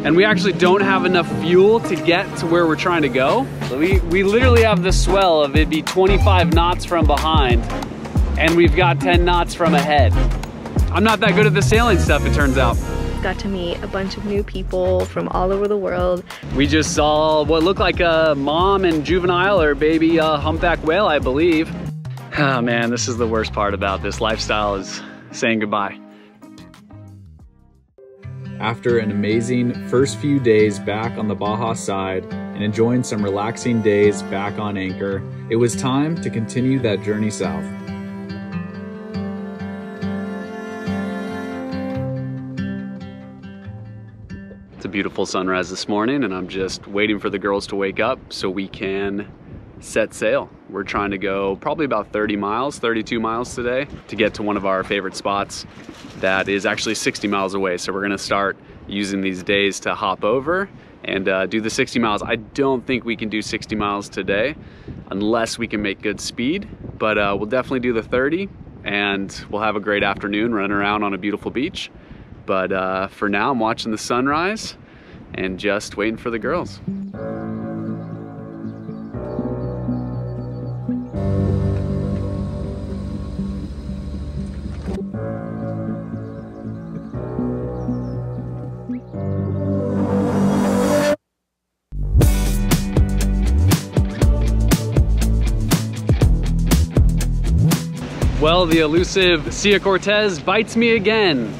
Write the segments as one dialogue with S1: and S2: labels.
S1: and we actually don't have enough fuel to get to where we're trying to go. So we literally have the swell of it'd be 25 knots from behind, and we've got 10 knots from ahead. I'm not that good at the sailing stuff, it turns out.
S2: Got to meet a bunch of new people from all over the world.
S1: We just saw what looked like a mom and juvenile or baby humpback whale, I believe. Oh man, this is the worst part about this lifestyle, is saying goodbye.
S3: After an amazing first few days back on the Baja side and enjoying some relaxing days back on anchor, it was time to continue that journey south.
S1: It's a beautiful sunrise this morning, and I'm just waiting for the girls to wake up so we can set sail. We're trying to go probably about 30 miles, 32 miles today to get to one of our favorite spots that is actually 60 miles away. So we're gonna start using these days to hop over and do the 60 miles. I don't think we can do 60 miles today unless we can make good speed, but we'll definitely do the 30, and we'll have a great afternoon running around on a beautiful beach. But for now, I'm watching the sunrise and just waiting for the girls. Well, the elusive Sea of Cortez bites me again.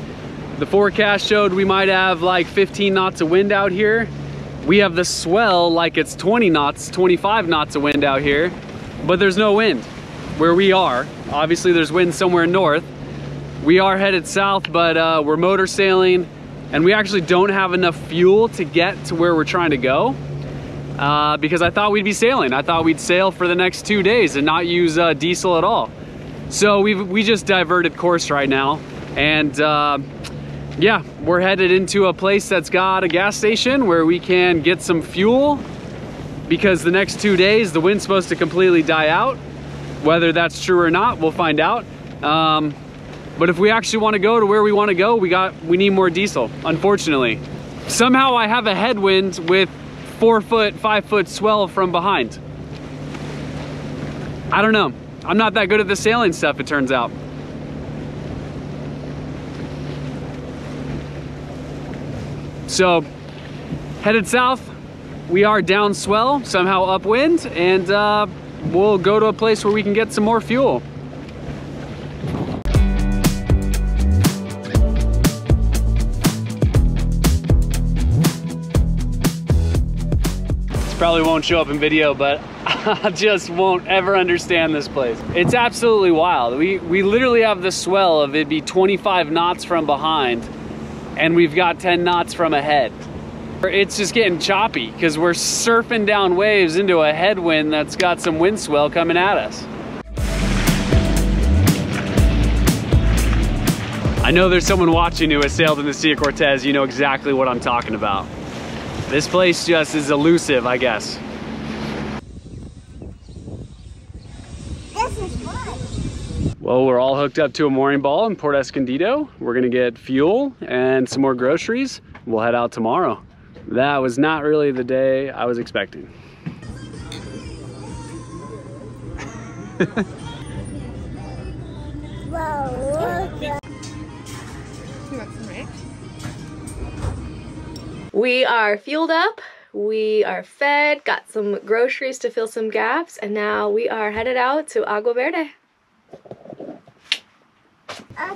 S1: The forecast showed we might have like 15 knots of wind out here. We have the swell like it's 20 knots, 25 knots of wind out here, but there's no wind where we are. Obviously there's wind somewhere north. We are headed south, but we're motor sailing, and we actually don't have enough fuel to get to where we're trying to go because I thought we'd be sailing. I thought we'd sail for the next 2 days and not use diesel at all. So we just diverted course right now, and yeah, we're headed into a place that's got a gas station where we can get some fuel, because the next 2 days the wind's supposed to completely die out. Whether that's true or not, we'll find out. But if we actually want to go to where we want to go, we need more diesel, unfortunately. Somehow I have a headwind with 4 foot, 5 foot swell from behind. I don't know. I'm not that good at the sailing stuff, it turns out. So, headed south, we are down swell, somehow upwind, and we'll go to a place where we can get some more fuel. This probably won't show up in video, but I just won't ever understand this place. It's absolutely wild. We literally have the swell of it'd be 25 knots from behind, and we've got 10 knots from ahead. It's just getting choppy because we're surfing down waves into a headwind that's got some wind swell coming at us. I know there's someone watching who has sailed in the Sea of Cortez. You know exactly what I'm talking about. This place just is elusive, I guess.
S4: This is fun.
S1: Well, we're all hooked up to a mooring ball in Port Escondido. We're gonna get fuel and some more groceries. We'll head out tomorrow. That was not really the day I was expecting.
S2: We are fueled up, we are fed, got some groceries to fill some gaps, and now we are headed out to Agua Verde.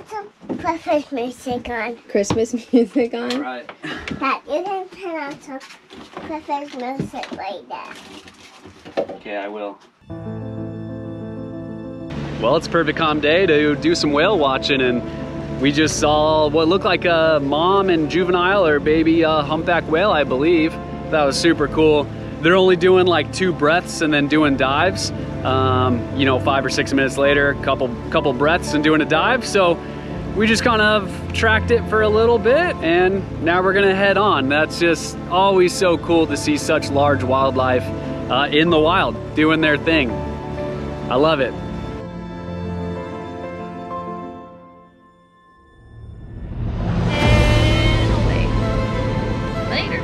S4: Some Christmas music on.
S2: Christmas music on?
S1: Right.
S4: Pat, you can turn on some Christmas music like that.
S1: Okay, I will. Well, it's a perfect calm day to do some whale watching, and we just saw what looked like a mom and juvenile or baby humpback whale, I believe. That was super cool. They're only doing like 2 breaths and then doing dives. You know, 5 or 6 minutes later, couple breaths and doing a dive. So we just kind of tracked it for a little bit, and now we're gonna head on. That's just always so cool to see such large wildlife in the wild doing their thing. I love it.
S2: Later.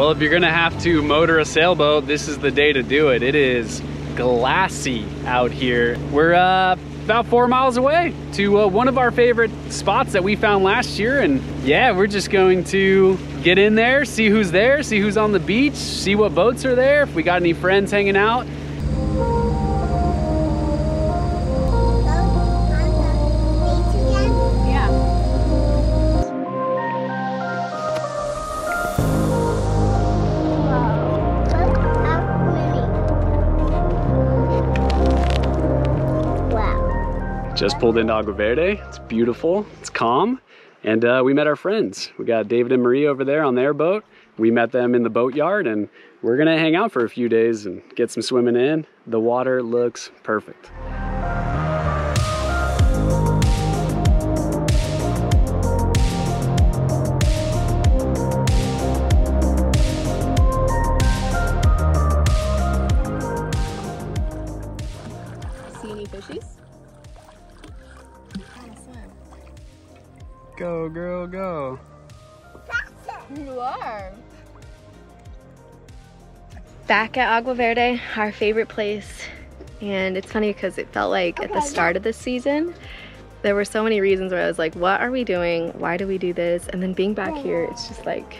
S1: Well, if you're gonna have to motor a sailboat, this is the day to do it. It is glassy out here. We're about 4 miles away to one of our favorite spots that we found last year. And yeah, we're just going to get in there, see who's there, see who's on the beach, see what boats are there, if we got any friends hanging out. Just pulled into Agua Verde. It's beautiful, it's calm, and we met our friends. We got David and Marie over there on their boat. We met them in the boatyard, and we're gonna hang out for a few days and get some swimming in. The water looks perfect.
S2: See any fishies?
S1: Go, girl, go.
S2: You are. Back at Agua Verde, our favorite place. And it's funny because it felt like at the start of the season, there were so many reasons where I was like, what are we doing? Why do we do this? And then being back here, it's just like,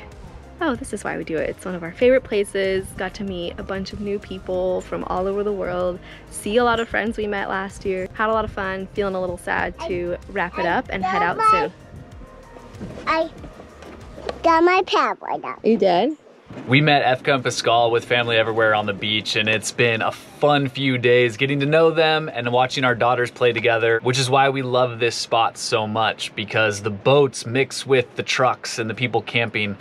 S2: oh, this is why we do it. It's one of our favorite places. Got to meet a bunch of new people from all over the world, see a lot of friends we met last year, had a lot of fun, feeling a little sad to wrap it up and head out soon.
S4: I got my paddleboard out.
S2: You did?
S3: We met Efka and Pascal with family everywhere on the beach, and it's been a fun few days getting to know them and watching our daughters play together, which is why we love this spot so much, because the boats mix with the trucks and the people camping,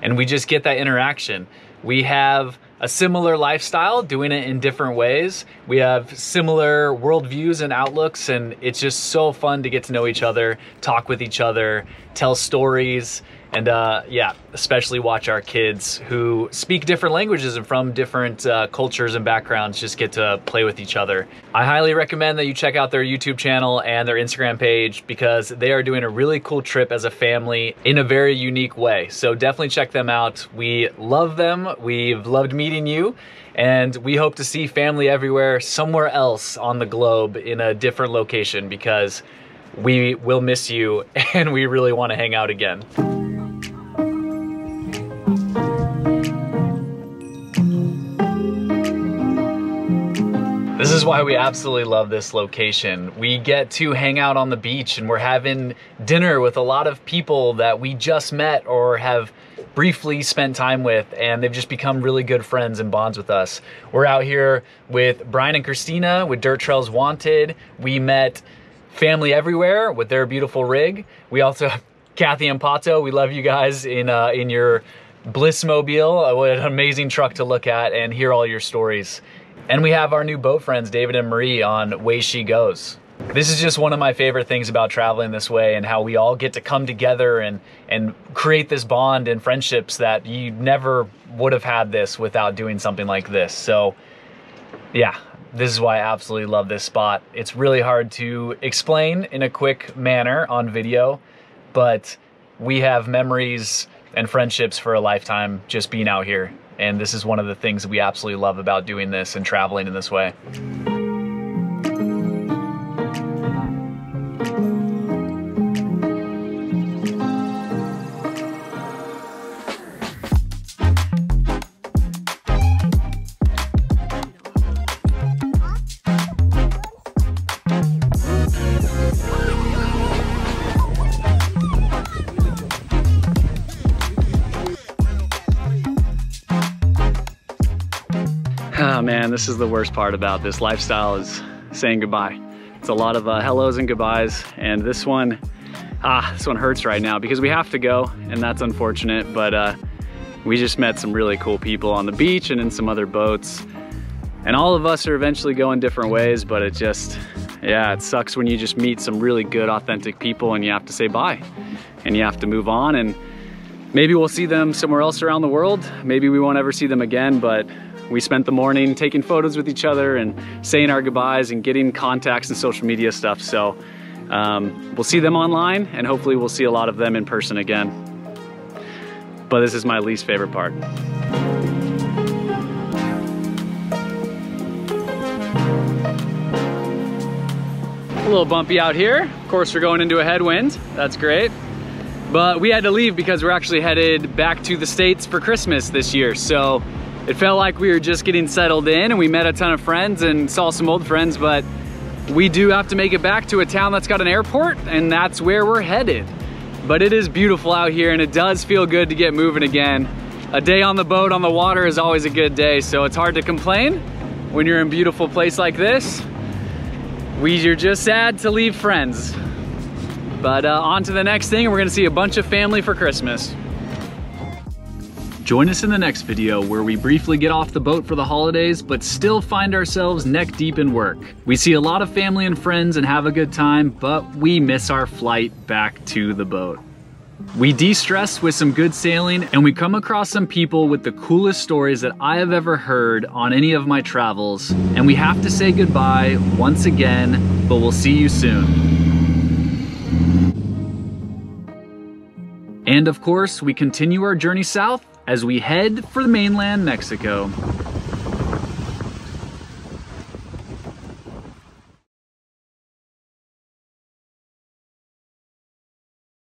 S3: and we just get that interaction. We have a similar lifestyle, doing it in different ways. We have similar worldviews and outlooks, and it's just so fun to get to know each other, talk with each other, tell stories, and yeah, especially watch our kids who speak different languages and from different cultures and backgrounds just get to play with each other. I highly recommend that you check out their YouTube channel and their Instagram page, because they are doing a really cool trip as a family in a very unique way. So definitely check them out. We love them. We've loved meeting you, and we hope to see family everywhere somewhere else on the globe in a different location, because we will miss you and we really want to hang out again. This is why we absolutely love this location. We get to hang out on the beach, and we're having dinner with a lot of people that we just met or have briefly spent time with, and they've just become really good friends and bonds with us. We're out here with Brian and Christina with Dirt Trails Wanted. We met family everywhere with their beautiful rig. We also have Kathy and Pato. We love you guys in your Blissmobile. What an amazing truck to look at and hear all your stories. And we have our new boat friends, David and Marie, on Way She Goes. This is just one of my favorite things about traveling this way, and how we all get to come together and create this bond and friendships that you never would have had this without doing something like this. So yeah, this is why I absolutely love this spot. It's really hard to explain in a quick manner on video, but we have memories and friendships for a lifetime just being out here. And this is one of the things we absolutely love about doing this and traveling in this way.
S1: Oh man, this is the worst part about this lifestyle, is saying goodbye. It's a lot of hellos and goodbyes, and this one hurts right now because we have to go, and that's unfortunate, but we just met some really cool people on the beach and in some other boats, and all of us are eventually going different ways, but it just, yeah, it sucks when you just meet some really good, authentic people and you have to say bye, and you have to move on, and maybe we'll see them somewhere else around the world. Maybe we won't ever see them again, but we spent the morning taking photos with each other and saying our goodbyes and getting contacts and social media stuff. So we'll see them online, and hopefully we'll see a lot of them in person again. But this is my least favorite part. A little bumpy out here. Of course, we're going into a headwind. That's great. But we had to leave because we're actually headed back to the States for Christmas this year. So it felt like we were just getting settled in, and we met a ton of friends and saw some old friends, but we do have to make it back to a town that's got an airport, and that's where we're headed. But it is beautiful out here, and it does feel good to get moving again. A day on the boat on the water is always a good day, so it's hard to complain when you're in a beautiful place like this. We're just sad to leave friends. But on to the next thing, and we're gonna see a bunch of family for Christmas. Join us in the next video where we briefly get off the boat for the holidays, but still find ourselves neck deep in work. We see a lot of family and friends and have a good time, but we miss our flight back to the boat. We de-stress with some good sailing, and we come across some people with the coolest stories that I have ever heard on any of my travels. And we have to say goodbye once again, but we'll see you soon. And of course, we continue our journey south as we head for mainland Mexico.